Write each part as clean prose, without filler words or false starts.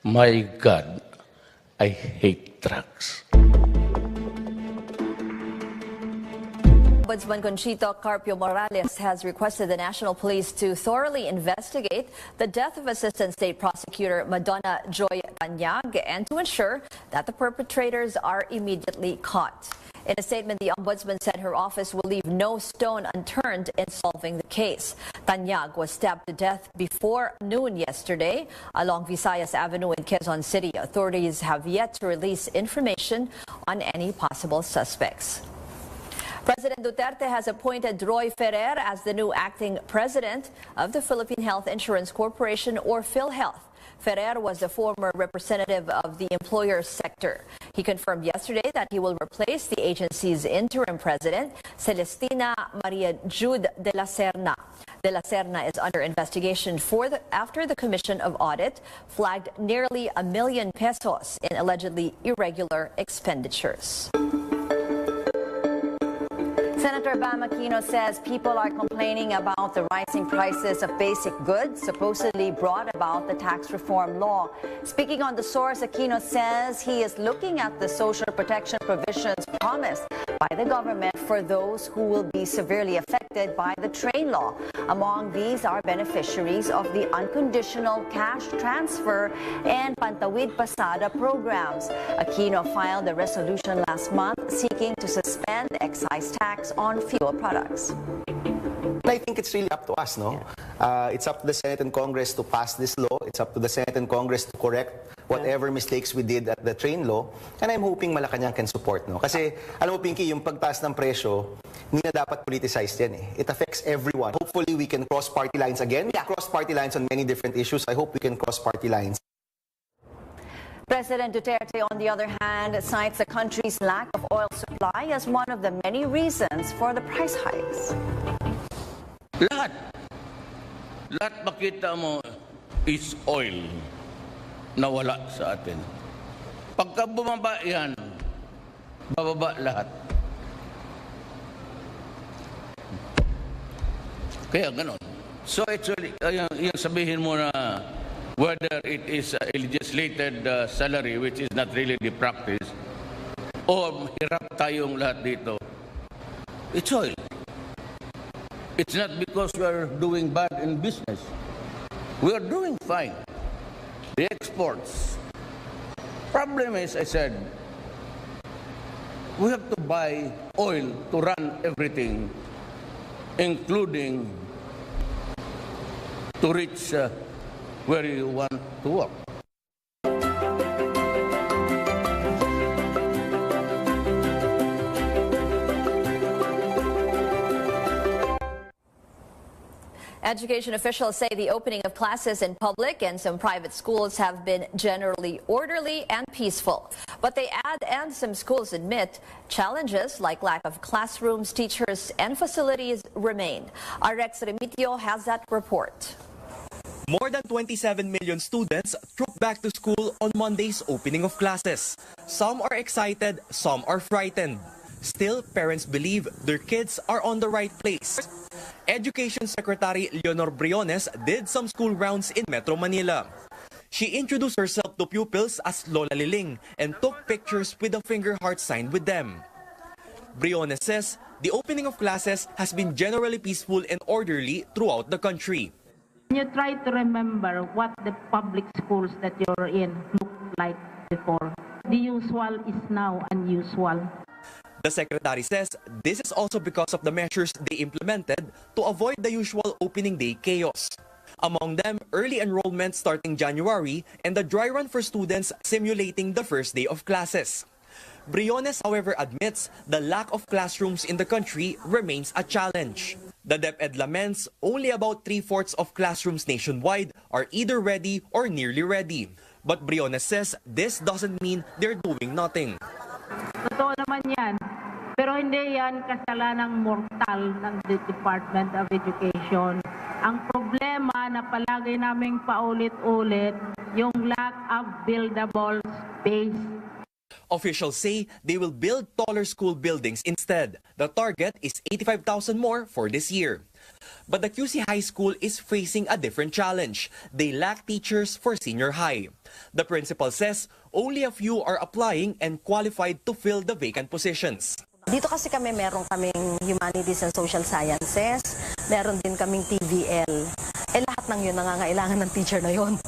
My God, I hate drugs. Ombudsman Conchita Morales has requested the National Police to thoroughly investigate the death of Assistant State Prosecutor Madonna Joy Tanyag and to ensure that the perpetrators are immediately caught. In a statement, the Ombudsman said her office will leave no stone unturned in solving the case. Tanyag was stabbed to death before noon yesterday along Visayas Avenue in Quezon City. Authorities have yet to release information on any possible suspects. President Duterte has appointed Roy Ferrer as the new acting president of the Philippine Health Insurance Corporation, or PhilHealth. Ferrer was the former representative of the employer sector. He confirmed yesterday that he will replace the agency's interim president, Celestina Maria Jude de la Serna. De la Serna is under investigation after the Commission of Audit flagged nearly ₱1 million in allegedly irregular expenditures. Senator Bam Aquino says people are complaining about the rising prices of basic goods supposedly brought about the tax reform law. Speaking on the source, Aquino says he is looking at the social protection provisions promised by the government for those who will be severely affected by the train law. Among these are beneficiaries of the unconditional cash transfer and Pantawid Pasada programs. Aquino filed a resolution last month seeking to suspend excise tax on fuel products. I think it's really up to us, no? It's up to the Senate and Congress to pass this law. It's up to the Senate and Congress to correct whatever mistakes we did at the train law. And I'm hoping Malacanang can support, no? Kasi, alam mo, Pinky, yung pagtaas ng presyo, hindi na dapat politicized yan, eh. It affects everyone. Hopefully, we can cross party lines again. We cross party lines on many different issues. I hope we can cross party lines. President Duterte, on the other hand, cites the country's lack of oil supply as one of the many reasons for the price hikes. Lahat makita mo is oil na wala sa atin. Pagka bumaba yan, bababa lahat. Kaya ganon. So actually, yung sabihin mo na whether it is a legislated salary, which is not really the practice, o hirap tayong lahat dito, it's oil. It's not because we are doing bad in business. We are doing fine. The exports. Problem is, I said, we have to buy oil to run everything, including to reach where you want to work. Education officials say the opening of classes in public and some private schools have been generally orderly and peaceful. But they add, and some schools admit, challenges like lack of classrooms, teachers, and facilities remain. Our Rex Remitio has that report. More than 27 million students trooped back to school on Monday's opening of classes. Some are excited, some are frightened. Still, parents believe their kids are on the right place. Education Secretary Leonor Briones did some school rounds in Metro Manila. She introduced herself to pupils as Lola Liling and took pictures with a finger heart sign with them. Briones says the opening of classes has been generally peaceful and orderly throughout the country. You try to remember what the public schools that you're in looked like before. The usual is now unusual. The secretary says this is also because of the measures they implemented to avoid the usual opening day chaos. Among them, early enrollment starting January and the dry run for students simulating the first day of classes. Briones, however, admits the lack of classrooms in the country remains a challenge. The DepEd laments only about 3/4 of classrooms nationwide are either ready or nearly ready. But Briones says this doesn't mean they're doing nothing. Totoo naman yan. Pero hindi yan kasalanang mortal ng Department of Education. Ang problema na palagi naming paulit-ulit, yung lack of buildable space Officials say they will build taller school buildings instead. The target is 85,000 more for this year. But the QC High School is facing a different challenge. They lack teachers for senior high. The principal says only a few are applying and qualified to fill the vacant positions. Dito kasi meron kaming Humanities and Social Sciences, meron din kaming TVL. Lahat ng yun nangangailangan ng teacher na yun.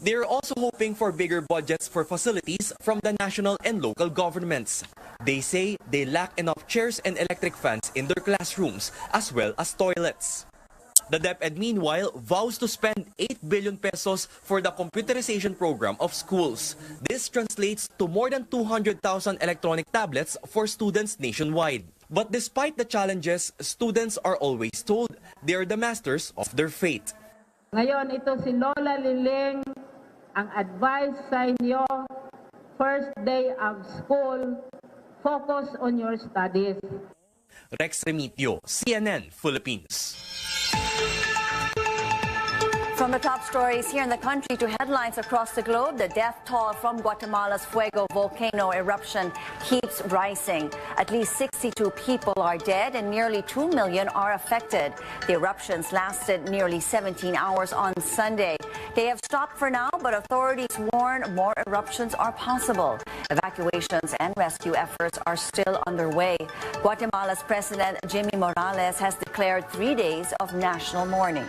They're also hoping for bigger budgets for facilities from the national and local governments. They say they lack enough chairs and electric fans in their classrooms, as well as toilets. The DepEd, meanwhile, vows to spend 8 billion pesos for the computerization program of schools. This translates to more than 200,000 electronic tablets for students nationwide. But despite the challenges, students are always told they are the masters of their fate. Ngayon, ito si Lola Liling. Ang advice sa inyo, first day of school, focus on your studies. Rex Remitio, CNN Philippines. From the top stories here in the country to headlines across the globe, the death toll from Guatemala's Fuego volcano eruption keeps rising. At least 62 people are dead and nearly 2 million are affected. The eruptions lasted nearly 17 hours on Sunday. They have stopped for now, but authorities warn more eruptions are possible. Evacuations and rescue efforts are still underway. Guatemala's President Jimmy Morales has declared 3 days of national mourning.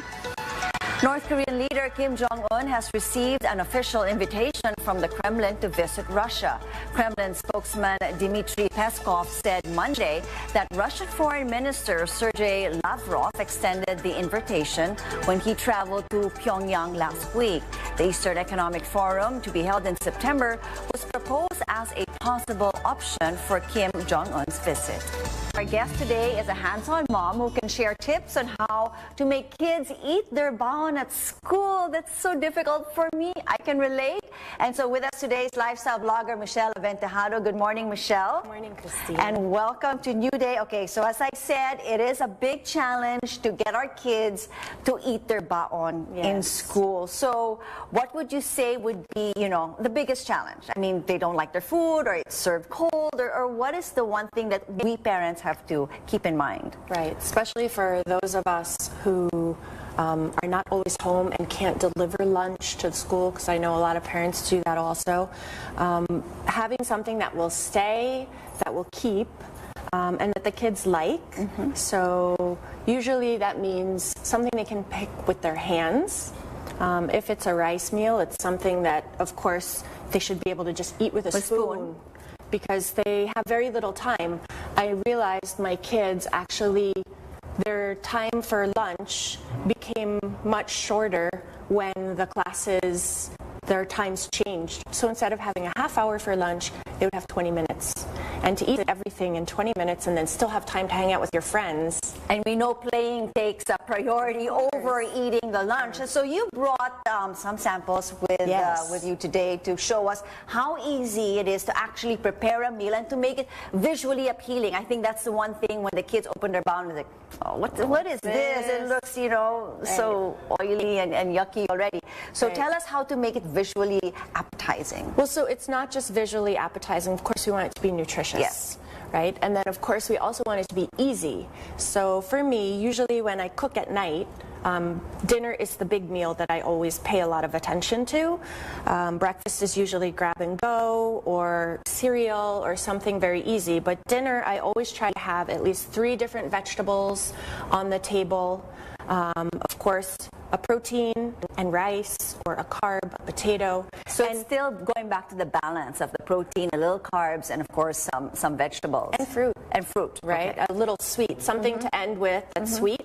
North Korean leader Kim Jong-un has received an official invitation from the Kremlin to visit Russia. Kremlin spokesman Dmitry Peskov said Monday that Russian Foreign Minister Sergei Lavrov extended the invitation when he traveled to Pyongyang last week. The Eastern Economic Forum, to be held in September, was proposed as a possible option for Kim Jong-un's visit. Our guest today is a hands-on mom who can share tips on how to make kids eat their baon at school. That's so difficult for me. I can relate. And so with us today is lifestyle blogger Michelle Aventejado. Good morning, Michelle. Good morning, Christine. And welcome to New Day. Okay, so as I said, it is a big challenge to get our kids to eat their baon in school. So what would you say would be, the biggest challenge? I mean, they don't like their food or it's served cold, or what is the one thing that we parents have to keep in mind? Right, especially for those of us who are not always home and can't deliver lunch to school, because I know a lot of parents do that also. Having something that will stay, that will keep, and that the kids like. So usually that means something they can pick with their hands. If it's a rice meal, it's something that, of course, they should be able to just eat with a spoon. Because they have very little time. I realized my kids actually, their time for lunch became much shorter when the classes, their times changed. So instead of having a half hour for lunch, they would have 20 minutes. And to eat everything in 20 minutes and then still have time to hang out with your friends. And we know playing takes a priority over eating the lunch. So you brought some samples with you today to show us how easy it is to actually prepare a meal and to make it visually appealing. I think that's the one thing when the kids open their mouth and they're like, oh, what is this? It looks, so oily and yucky already. So tell us how to make it visually appetizing. Well, so it's not just visually appetizing. Of course, we want it to be nutritious. Yes. Right? And then, of course, we also want it to be easy. So for me, usually when I cook at night, dinner is the big meal that I always pay a lot of attention to. Breakfast is usually grab and go or cereal or something very easy. But dinner, I always try to have at least 3 different vegetables on the table. Of course, a protein and rice, or a carb, a potato. So it's still going back to the balance of the protein, a little carbs, and of course some vegetables. And fruit. And fruit, right? Okay. A little sweet, something to end with that's sweet.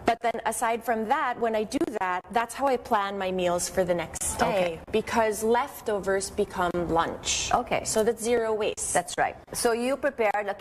But then aside from that, when I do that, that's how I plan my meals for the next day. Because leftovers become lunch. Okay. So that's zero waste. That's right. So you prepared,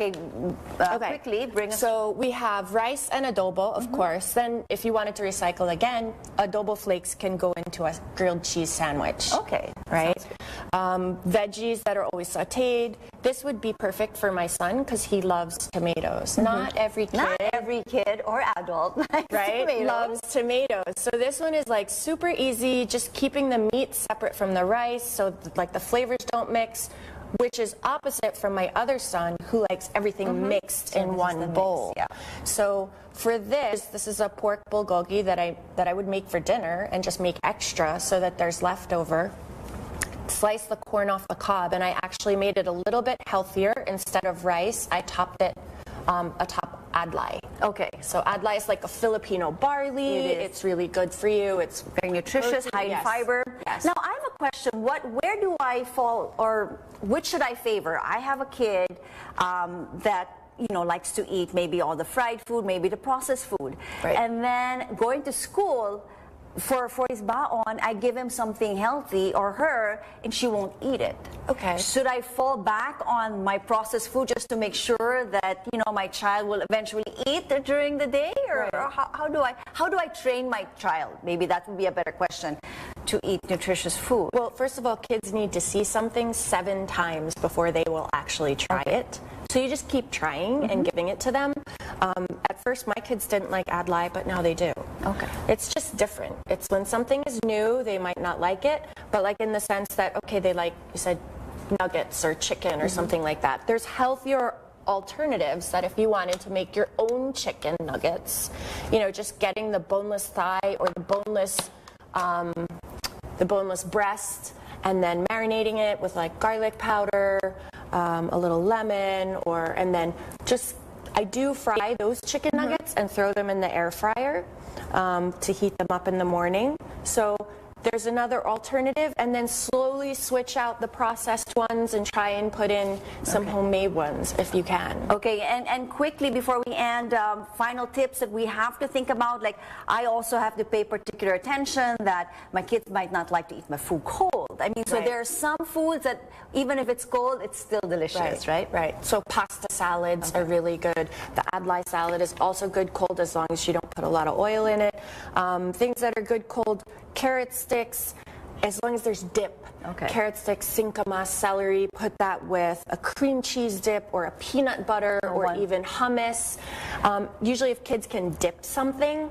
quickly bring us. So we have rice and adobo, of course. Then if you wanted to recycle again, adobo flakes can go into a grilled cheese sandwich. Okay. Right? Veggies that are always sauteed. This would be perfect for my son because he loves tomatoes. Not every kid or adult right? tomatoes. Loves tomatoes. So this one is like super easy, just keeping the meat separate from the rice so like the flavors don't mix. which is opposite from my other son who likes everything mixed in one bowl. yeah. So for this is a pork bulgogi that I would make for dinner and just make extra so that there's leftover. Slice the corn off the cob, and I actually made it a little bit healthier. Instead of rice, I topped it atop adlai. Okay. So adlai is like a Filipino barley. It is. It's really good for you. It's Very nutritious, high in Yes. fiber. Yes. Now, I have a question. Where do I fall, or which should I favor? I have a kid that likes to eat maybe all the fried food, maybe the processed food, Right. and then going to school. For his baon, I give him something healthy, or her, and she won't eat it. Okay. Should I fall back on my processed food just to make sure that my child will eventually eat during the day, or, Right. or how do I train my child? Maybe that would be a better question, to eat nutritious food. Well, first of all, kids need to see something 7 times before they will actually try it. So you just keep trying and giving it to them. At first, my kids didn't like adlai, but now they do. Okay. It's just different. It's when something is new, they might not like it, but like in the sense that, okay, they like, you said, nuggets or chicken or something like that. There's healthier alternatives that if you wanted to make your own chicken nuggets, just getting the boneless thigh or the boneless breast, and then marinating it with like garlic powder, a little lemon, and then I do fry those chicken nuggets and throw them in the air fryer to heat them up in the morning. So there's another alternative, and then slowly switch out the processed ones and try and put in some homemade ones if you can. Okay, and quickly before we end, final tips that we have to think about. Like, I also have to pay particular attention that my kids might not like to eat my food cold. I mean, so Right. there are some foods that even if it's cold, it's still delicious, right? Right. So pasta salads are really good. The adlai salad is also good cold as long as you don't put a lot of oil in it. Things that are good cold, carrot sticks, as long as there's dip. Okay. Carrot sticks, singkamas, celery, put that with a cream cheese dip or a peanut butter or one. even hummus. Usually if kids can dip something,